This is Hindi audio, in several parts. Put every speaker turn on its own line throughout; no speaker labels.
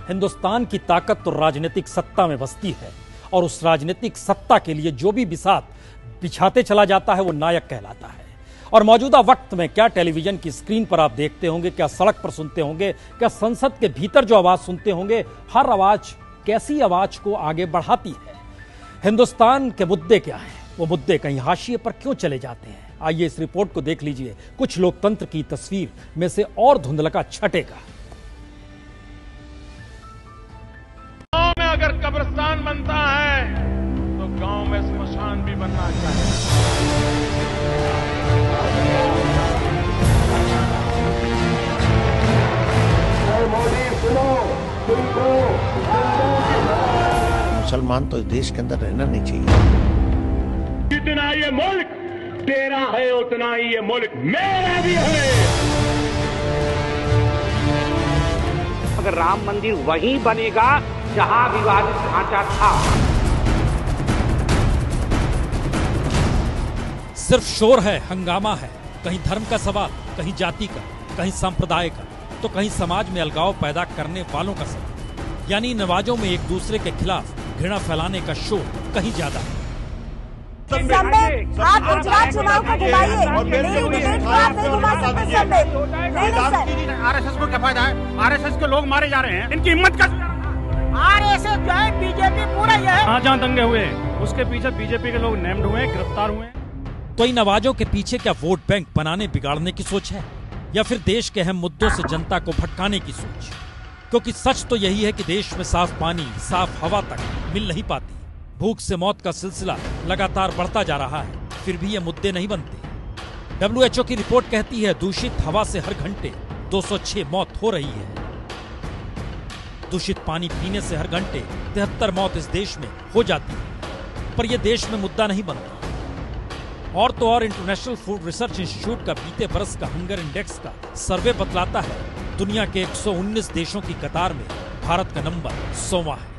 हिंदुस्तान की ताकत तो राजनीतिक सत्ता में बसती है और उस राजनीतिक सत्ता के लिए जो भी बिसात बिछाते चला जाता है वो नायक कहलाता है। और मौजूदा वक्त में क्या टेलीविजन की स्क्रीन पर आप देखते होंगे, क्या सड़क पर सुनते होंगे, क्या संसद के भीतर जो आवाज सुनते होंगे, हर आवाज कैसी आवाज को आगे बढ़ाती है। हिंदुस्तान के मुद्दे क्या हैं? वो मुद्दे कहीं हाशिए पर क्यों चले जाते हैं? आइए इस रिपोर्ट को देख लीजिए। कुछ लोकतंत्र की तस्वीर में से और धुंधलका छटेगा।
गांव में अगर कब्रिस्तान बनता है तो गांव में स्मशान भी बनना चाहिए।
मुसलमान तो इस देश के अंदर रहना नहीं चाहिए।
जितना ये मुल्क तेरा है उतना ही ये मुल्क मेरा भी है।
अगर राम मंदिर वहीं बनेगा जहां विवादित ढांचा था।
सिर्फ शोर है, हंगामा है, कहीं धर्म का सवाल, कहीं जाति का, कहीं संप्रदाय का, तो कहीं समाज में अलगाव पैदा करने वालों का सवाल। यानी नवाजों में एक दूसरे के खिलाफ घृणा फैलाने का शोर कहीं ज्यादा है।
आप गुजरात चुनाव को घुमाइए, मेरी डिबेट को आप नहीं घुमा सकते।
आरएसएस को क्या फायदा है? आरएसएस के लोग मारे जा रहे हैं, इनकी हिम्मत का।
आरएसएस जो है बीजेपी पूरा ही है।
जहाँ दंगे हुए उसके पीछे बीजेपी के लोग नेम्ड हुए, गिरफ्तार हुए।
तो इन नवाजों के पीछे क्या वोट बैंक बनाने बिगाड़ने की सोच है, या फिर देश के अहम मुद्दों से जनता को भटकाने की सोच? क्योंकि सच तो यही है कि देश में साफ पानी, साफ हवा तक मिल नहीं पाती। भूख से मौत का सिलसिला लगातार बढ़ता जा रहा है, फिर भी ये मुद्दे नहीं बनते। WHO की रिपोर्ट कहती है दूषित हवा से हर घंटे 206 मौत हो रही है। दूषित पानी पीने से हर घंटे 73 मौत इस देश में हो जाती है, पर यह देश में मुद्दा नहीं बनता। और तो और इंटरनेशनल फूड रिसर्च इंस्टीट्यूट का बीते बरस का हंगर इंडेक्स का सर्वे बतलाता है दुनिया के 119 देशों की कतार में भारत का नंबर 100वां है।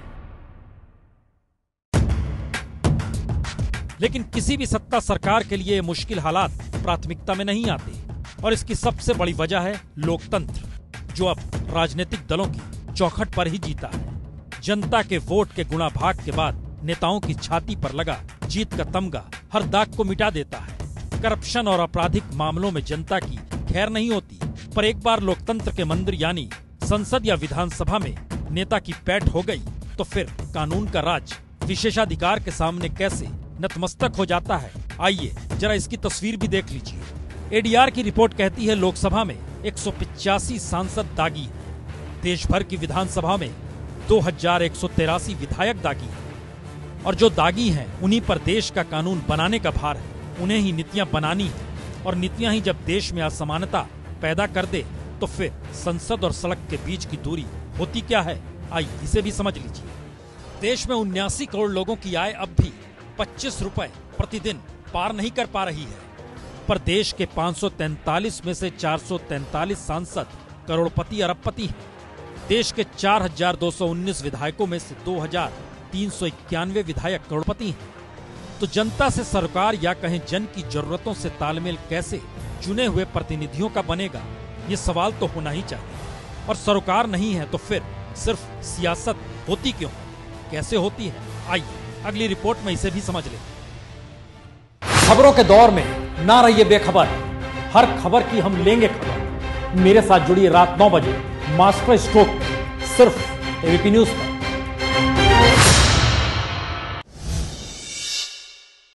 लेकिन किसी भी सत्ता सरकार के लिए मुश्किल हालात प्राथमिकता में नहीं आते, और इसकी सबसे बड़ी वजह है लोकतंत्र, जो अब राजनीतिक दलों की चौखट पर ही जीता है। जनता के वोट के गुणा भाग के बाद नेताओं की छाती पर लगा जीत का तमगा हर दाग को मिटा देता है। करप्शन और आपराधिक मामलों में जनता की खैर नहीं होती, पर एक बार लोकतंत्र के मंदिर यानी संसद या विधानसभा में नेता की पैठ हो गई तो फिर कानून का राज विशेषाधिकार के सामने कैसे नतमस्तक हो जाता है। आइए जरा इसकी तस्वीर भी देख लीजिए। ADR की रिपोर्ट कहती है लोकसभा में 185 सांसद दागी है, देश भर की विधानसभा में 2183 विधायक दागी है, और जो दागी हैं उन्हीं पर देश का कानून बनाने का भार है। उन्हें ही नीतियां बनानी है, और नीतियां ही जब देश में असमानता पैदा कर दे तो फिर संसद और सड़क के बीच की दूरी होती क्या है, आइए इसे भी समझ लीजिए। देश में 79 करोड़ लोगों की आय अब भी 25 रुपए प्रतिदिन पार नहीं कर पा रही है, पर देश के 543 में से 443 सांसद करोड़पति अरबपति हैं। देश के 4219 विधायकों में से 2391 विधायक करोड़पति हैं। तो जनता से सरकार या कहें जन की जरूरतों से तालमेल कैसे चुने हुए प्रतिनिधियों का बनेगा, ये सवाल तो होना ही चाहिए। और सरोकार नहीं है तो फिर सिर्फ सियासत होती क्यों, कैसे होती है? आइए अगली रिपोर्ट में इसे भी समझ लें। खबरों के दौर में ना रहिए बेखबर, हर खबर की हम लेंगे खबर। मेरे साथ जुड़िए रात 9 बजे मास्टर स्ट्रोक सिर्फ ABP न्यूज पर।